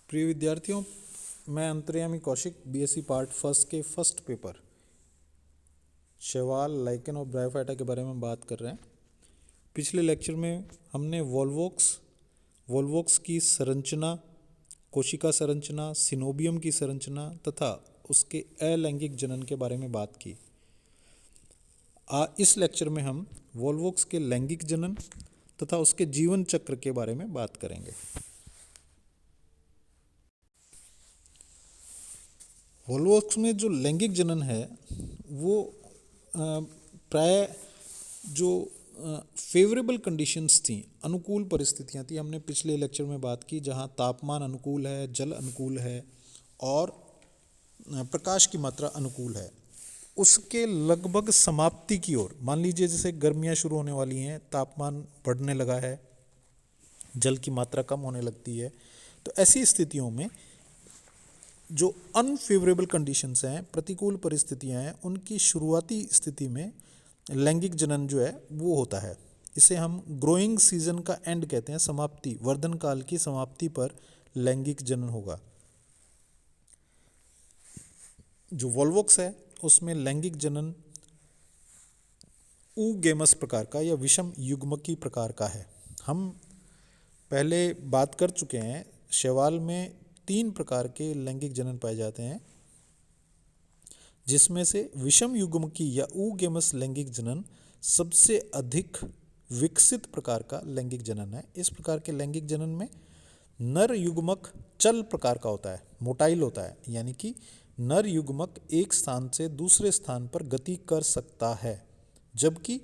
प्रिय विद्यार्थियों, मैं अंतर्यामी कौशिक बीएससी पार्ट फर्स्ट के फर्स्ट पेपर शैवाल, लाइकेन और ब्रायोफाइटा के बारे में बात कर रहे हैं। पिछले लेक्चर में हमने वोल्वोक्स की संरचना, कोशिका संरचना, सिनोबियम की संरचना तथा उसके अलैंगिक जनन के बारे में बात की। इस लेक्चर में हम वोल्वोक्स के लैंगिक जनन तथा उसके जीवन चक्र के बारे में बात करेंगे। वोल्वोक्स में जो लैंगिक जनन है वो प्राय जो फेवरेबल कंडीशंस थी, अनुकूल परिस्थितियां थी, हमने पिछले लेक्चर में बात की, जहां तापमान अनुकूल है, जल अनुकूल है और प्रकाश की मात्रा अनुकूल है, उसके लगभग समाप्ति की ओर। मान लीजिए जैसे गर्मियां शुरू होने वाली हैं, तापमान बढ़ने लगा है, जल की मात्रा कम होने लगती है, तो ऐसी स्थितियों में जो अनफेवरेबल कंडीशंस हैं, प्रतिकूल परिस्थितियां हैं, उनकी शुरुआती स्थिति में लैंगिक जनन जो है वो होता है। इसे हम ग्रोइंग सीजन का एंड कहते हैं, समाप्ति, वर्धन काल की समाप्ति पर लैंगिक जनन होगा। जो वोल्वोक्स है उसमें लैंगिक जनन ऊगेमस प्रकार का या विषम युग्मकी प्रकार का है। हम पहले बात कर चुके हैं, शैवाल में 3 प्रकार के लैंगिक जनन पाए जाते हैं, जिसमें से विषम युग्मकी या ऊगेमस लैंगिक जनन सबसे अधिक विकसित प्रकार का लैंगिक जनन है। इस प्रकार के लैंगिक जनन में नर युग्मक चल प्रकार का होता है, मोटाइल होता है, यानी कि नर युग्मक एक स्थान से दूसरे स्थान पर गति कर सकता है, जबकि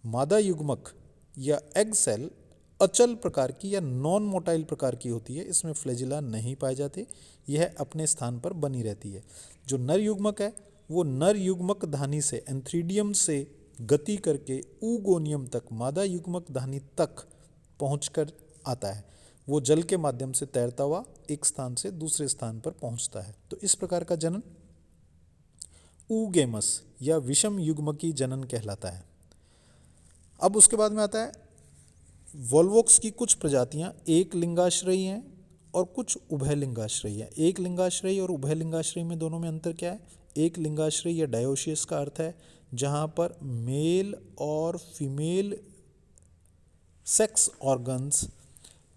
मादा युग्मक या एग सेल अचल प्रकार की या नॉन मोटाइल प्रकार की होती है। इसमें फ्लैजिला नहीं पाए जाते, यह अपने स्थान पर बनी रहती है। जो नर युग्मक है वो नर युग्मक धानी से, एंथ्रीडियम से गति करके ऊगोनियम तक, मादा युग्मक धानी तक पहुंचकर आता है। वो जल के माध्यम से तैरता हुआ एक स्थान से दूसरे स्थान पर पहुंचता है। तो इस प्रकार का जनन ऊगेमस या विषम युग्मकी जनन कहलाता है। अब उसके बाद में आता है, वोल्वोक्स की कुछ प्रजातियां एक लिंगाश्रयी हैं और कुछ उभय लिंगाश्रयी हैं। एक लिंगाश्रयी और उभय लिंगाश्रयी में दोनों में अंतर क्या है? एक लिंगाश्रयी या डायोशियस का अर्थ है जहां पर मेल और फीमेल सेक्स ऑर्गन्स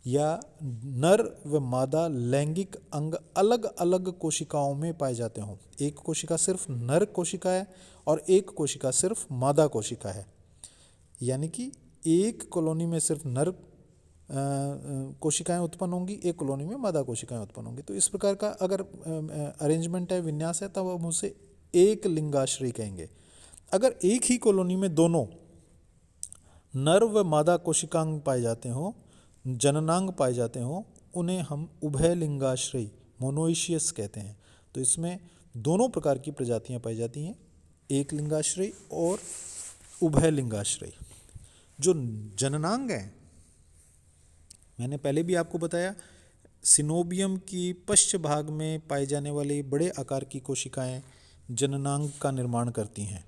या नर व मादा लैंगिक अंग अलग अलग कोशिकाओं में पाए जाते हों। एक कोशिका सिर्फ नर कोशिका है और एक कोशिका सिर्फ मादा कोशिका है, यानी कि एक कॉलोनी में सिर्फ नर कोशिकाएं उत्पन्न होंगी, एक कॉलोनी में मादा कोशिकाएं उत्पन्न होंगी। तो इस प्रकार का अगर अरेंजमेंट है, विन्यास है, तब हम उसे एक लिंगाश्रयी कहेंगे। अगर एक ही कॉलोनी में दोनों नर व मादा कोशिकांग पाए जाते हों, जननांग पाए जाते हों, उन्हें हम उभय लिंगाश्रयी, मोनोइशियस कहते हैं। तो इसमें दोनों प्रकार की प्रजातियां पाई जाती हैं, एक लिंगाश्रयी और उभय लिंगाश्रयी। जो जननांग है, मैंने पहले भी आपको बताया, सिनोबियम की पश्च भाग में पाए जाने वाली बड़े आकार की कोशिकाएं जननांग का निर्माण करती हैं।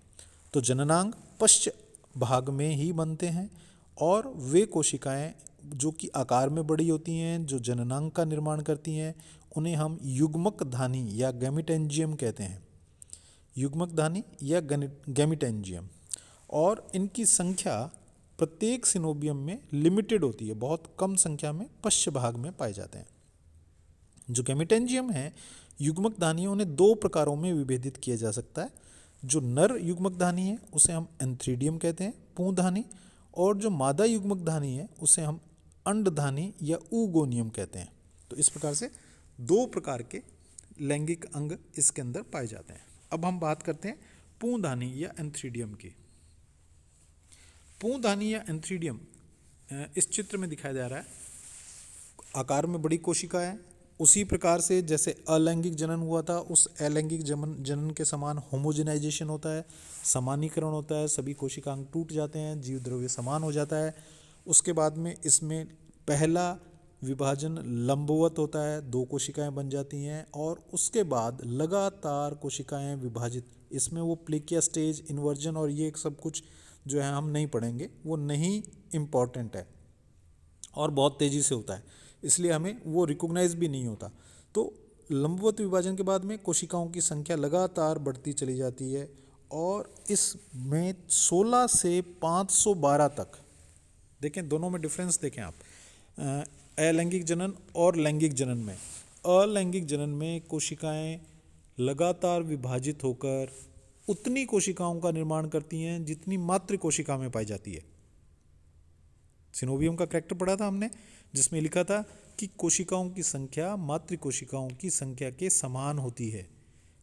तो जननांग पश्च भाग में ही बनते हैं और वे कोशिकाएं जो कि आकार में बड़ी होती हैं, जो जननांग का निर्माण करती हैं, उन्हें हम युग्मक धानी या गैमिटेंजियम कहते हैं। युग्मक धानी या गैमिटेंजियम। और इनकी संख्या प्रत्येक सिनोबियम में लिमिटेड होती है, बहुत कम संख्या में पश्च भाग में पाए जाते हैं। जो गैमिटेंजियम है, युग्मक धानी, उन्हें 2 प्रकारों में विभेदित किया जा सकता है। जो नर युग्मक धानी है उसे हम एंथ्रीडियम कहते हैं, पूंधानी, और जो मादा युग्मक धानी है उसे हम अंडधानी या ऊगोनियम कहते हैं। तो इस प्रकार से 2 प्रकार के लैंगिक अंग इसके अंदर पाए जाते हैं। अब हम बात करते हैं पूंधानी या एंथ्रीडियम की। पूंधानी या एंथ्रीडियम इस चित्र में दिखाया जा रहा है। आकार में बड़ी कोशिका है, उसी प्रकार से जैसे अलैंगिक जनन हुआ था, उस अलैंगिक जनन के समान होमोजेनाइजेशन होता है, समानीकरण होता है, सभी कोशिकांग टूट जाते हैं, जीव द्रव्य समान हो जाता है। उसके बाद में इसमें पहला विभाजन लंबवत होता है, 2 कोशिकाएं बन जाती हैं और उसके बाद लगातार कोशिकाएं विभाजित, इसमें वो प्लेकिया स्टेज, इन्वर्जन और ये सब कुछ जो है हम नहीं पढ़ेंगे, वो नहीं इम्पॉर्टेंट है और बहुत तेज़ी से होता है। इसलिए हमें वो रिकॉग्नाइज भी नहीं होता। तो लंबवत विभाजन के बाद में कोशिकाओं की संख्या लगातार बढ़ती चली जाती है और इसमें 16 से 512 तक, देखें दोनों में डिफरेंस देखें आप, अलैंगिक जनन और लैंगिक जनन में, अलैंगिक जनन में कोशिकाएं लगातार विभाजित होकर उतनी कोशिकाओं का निर्माण करती हैं जितनी मातृ कोशिका में पाई जाती है। सिनोबियम का कैरेक्टर पढ़ा था हमने, जिसमें लिखा था कि कोशिकाओं की संख्या मातृ कोशिकाओं की संख्या के समान होती है,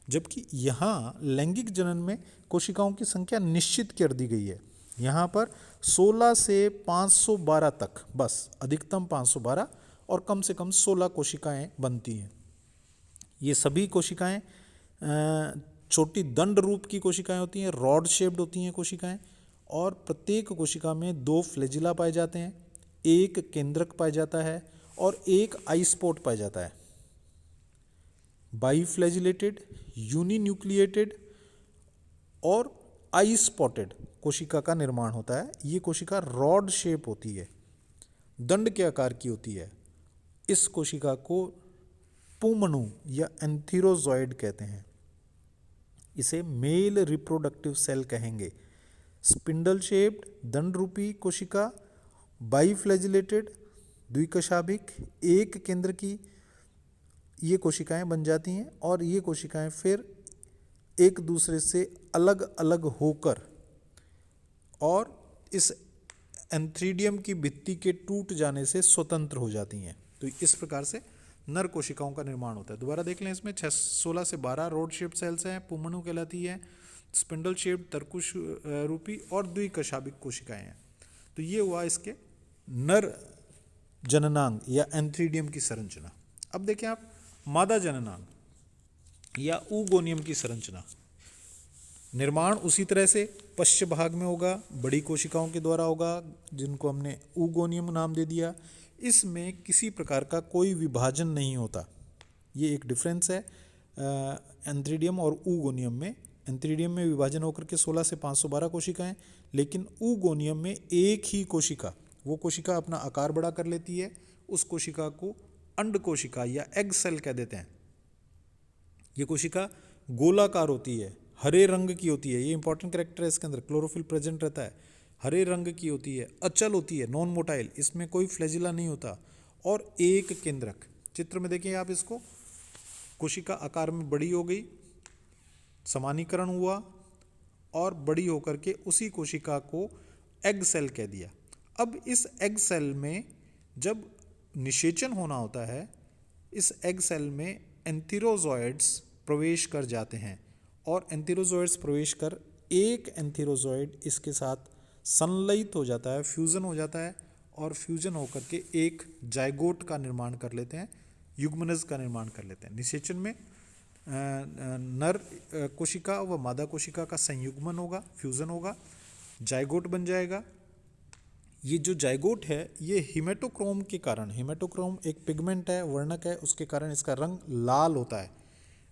जबकि यहाँ लैंगिक जनन में कोशिकाओं की संख्या निश्चित कर दी गई है। यहाँ पर 16 से 512 तक, बस अधिकतम 512 और कम से कम 16 कोशिकाएं बनती हैं। ये सभी कोशिकाएं छोटी दंड रूप की कोशिकाएं होती हैं, रॉड शेप्ड होती हैं कोशिकाएं, और प्रत्येक कोशिका में 2 फ्लैजिला पाए जाते हैं, एक केंद्रक पाया जाता है और एक आई स्पॉट पाया जाता है। बाईफ्लैजिलेटेड, यूनिन्यूक्लिएटेड और आई स्पॉटेड कोशिका का निर्माण होता है। ये कोशिका रॉड शेप होती है, दंड के आकार की होती है। इस कोशिका को पुमनु या एंथीरोजॉइड कहते हैं। इसे मेल रिप्रोडक्टिव सेल कहेंगे। स्पिंडल शेप्ड दंड रूपी कोशिका, बाईफ्लैजिलेटेड द्विकशाभिक, एक केंद्र की ये कोशिकाएं बन जाती हैं और ये कोशिकाएं फिर एक दूसरे से अलग अलग होकर और इस एंथ्रीडियम की भित्ति के टूट जाने से स्वतंत्र हो जाती हैं। तो इस प्रकार से नर कोशिकाओं का निर्माण होता है। दोबारा देख लें, इसमें 16 से 12 रोड शेप्ड सेल्स हैं, पुमनु कहलाती है, स्पिंडल शेप्ड तरकुश रूपी और द्विकशाभिक कोशिकाएं हैं। तो ये हुआ इसके नर जननांग या एंथ्रीडियम की संरचना। अब देखें आप मादा जननांग या ऊगोनियम की संरचना। निर्माण उसी तरह से पश्च भाग में होगा, बड़ी कोशिकाओं के द्वारा होगा, जिनको हमने ऊगोनियम नाम दे दिया। इसमें किसी प्रकार का कोई विभाजन नहीं होता। ये एक डिफरेंस है एंथ्रीडियम और ऊगोनियम में। एंथ्रीडियम में विभाजन होकर के 16 से 512 कोशिकाएं, लेकिन ऊगोनियम में एक ही कोशिका, वो कोशिका अपना आकार बड़ा कर लेती है। उस कोशिका को अंड कोशिका या एग सेल कह देते हैं। ये कोशिका गोलाकार होती है, हरे रंग की होती है। ये इंपॉर्टेंट कैरेक्टर है इसके अंदर, क्लोरोफिल प्रेजेंट रहता है, हरे रंग की होती है, अचल होती है, नॉन मोटाइल, इसमें कोई फ्लैजिला नहीं होता, और एक केंद्रक। चित्र में देखिए आप इसको, कोशिका आकार में बड़ी हो गई, समानीकरण हुआ और बड़ी होकर के उसी कोशिका को एग सेल कह दिया। अब इस एग सेल में जब निषेचन होना होता है, इस एग सेल में एंथीरोजॉइड्स प्रवेश कर जाते हैं और एंथीरोजॉइड्स प्रवेश कर एक एंथीरोजॉइड इसके साथ संलयित हो जाता है, फ्यूजन हो जाता है, और फ्यूजन होकर के एक जाइगोट का निर्माण कर लेते हैं, युग्मनज का निर्माण कर लेते हैं। निषेचन में नर कोशिका व मादा कोशिका का संयुग्मन होगा, फ्यूजन होगा, जाइगोट बन जाएगा। ये जो जाइगोट है ये हिमेटोक्रोम के कारण, हिमेटोक्रोम एक पिगमेंट है, वर्णक है, उसके कारण इसका रंग लाल होता है,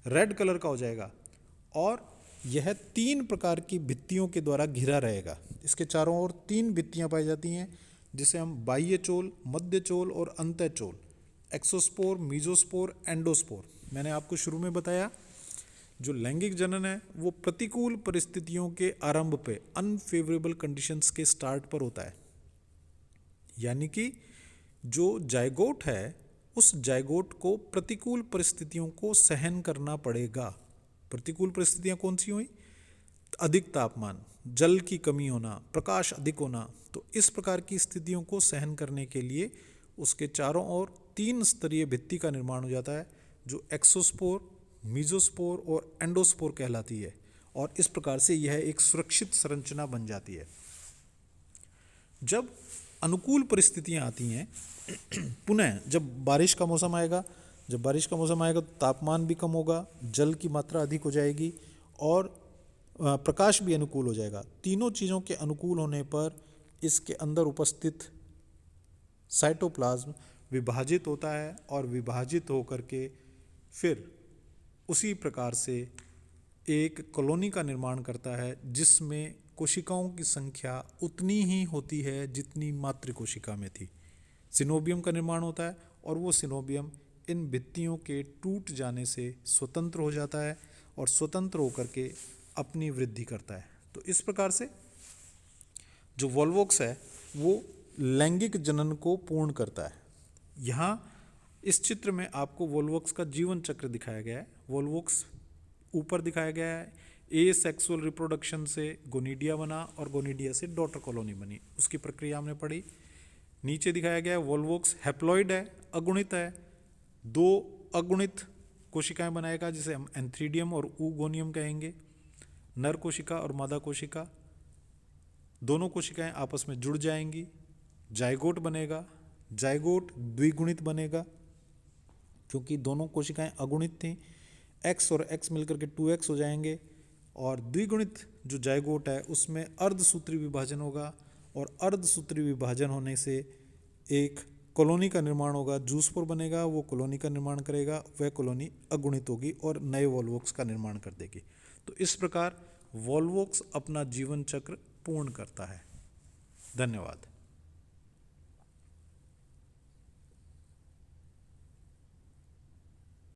रेड कलर का हो जाएगा, और यह 3 प्रकार की भित्तियों के द्वारा घिरा रहेगा। इसके चारों ओर 3 भित्तियां पाई जाती हैं, जिसे हम बाह्य चोल, मध्य चोल और अंतः चोल, एक्सोस्पोर, मीजोस्पोर, एंडोस्पोर। मैंने आपको शुरू में बताया जो लैंगिक जनन है वो प्रतिकूल परिस्थितियों के आरंभ पे, अनफेवरेबल कंडीशंस के स्टार्ट पर होता है। यानी कि जो जाइगोट है उस जाइगोट को प्रतिकूल परिस्थितियों को सहन करना पड़ेगा। प्रतिकूल परिस्थितियां कौन सी हुई? अधिक तापमान, जल की कमी होना, प्रकाश अधिक होना। तो इस प्रकार की स्थितियों को सहन करने के लिए उसके चारों ओर 3 स्तरीय भित्ति का निर्माण हो जाता है, जो एक्सोस्पोर, मीजोस्पोर और एंडोस्पोर कहलाती है, और इस प्रकार से यह एक सुरक्षित संरचना बन जाती है। जब अनुकूल परिस्थितियां आती हैं, पुनः जब बारिश का मौसम आएगा, जब बारिश का मौसम आएगा तो तापमान भी कम होगा, जल की मात्रा अधिक हो जाएगी और प्रकाश भी अनुकूल हो जाएगा। तीनों चीज़ों के अनुकूल होने पर इसके अंदर उपस्थित साइटोप्लाज्म विभाजित होता है और विभाजित होकर के फिर उसी प्रकार से एक कॉलोनी का निर्माण करता है, जिसमें कोशिकाओं की संख्या उतनी ही होती है जितनी मातृ कोशिका में थी। सिनोबियम का निर्माण होता है और वो सिनोबियम इन भित्तियों के टूट जाने से स्वतंत्र हो जाता है और स्वतंत्र होकर के अपनी वृद्धि करता है। तो इस प्रकार से जो वॉल्वॉक्स है वो लैंगिक जनन को पूर्ण करता है। यहाँ इस चित्र में आपको वॉल्वॉक्स का जीवन चक्र दिखाया गया है। वॉल्वॉक्स ऊपर दिखाया गया है, ए सेक्सुअल रिप्रोडक्शन से गोनिडिया बना और गोनिडिया से डॉटर कॉलोनी बनी, उसकी प्रक्रिया हमने पढ़ी। नीचे दिखाया गया है वॉल्वॉक्स हैप्लॉइड है, अगुणित है, 2 अगुणित कोशिकाएं बनाएगा जिसे हम एंथ्रीडियम और ऊगोनियम कहेंगे। नर कोशिका और मादा कोशिका दोनों कोशिकाएं आपस में जुड़ जाएंगी, जाइगोट बनेगा, जाइगोट द्विगुणित बनेगा क्योंकि दोनों कोशिकाएं अगुणित थीं, x और x मिलकर के 2x हो जाएंगे और द्विगुणित जो जाइगोट है उसमें अर्धसूत्री विभाजन होगा और अर्धसूत्री विभाजन होने से एक कॉलोनी का निर्माण होगा, जूस्पोर बनेगा, वो कॉलोनी का निर्माण करेगा, वह कॉलोनी अगुणित होगी और नए वॉल्वॉक्स का निर्माण कर देगी। तो इस प्रकार वॉल्वॉक्स अपना जीवन चक्र पूर्ण करता है। धन्यवाद।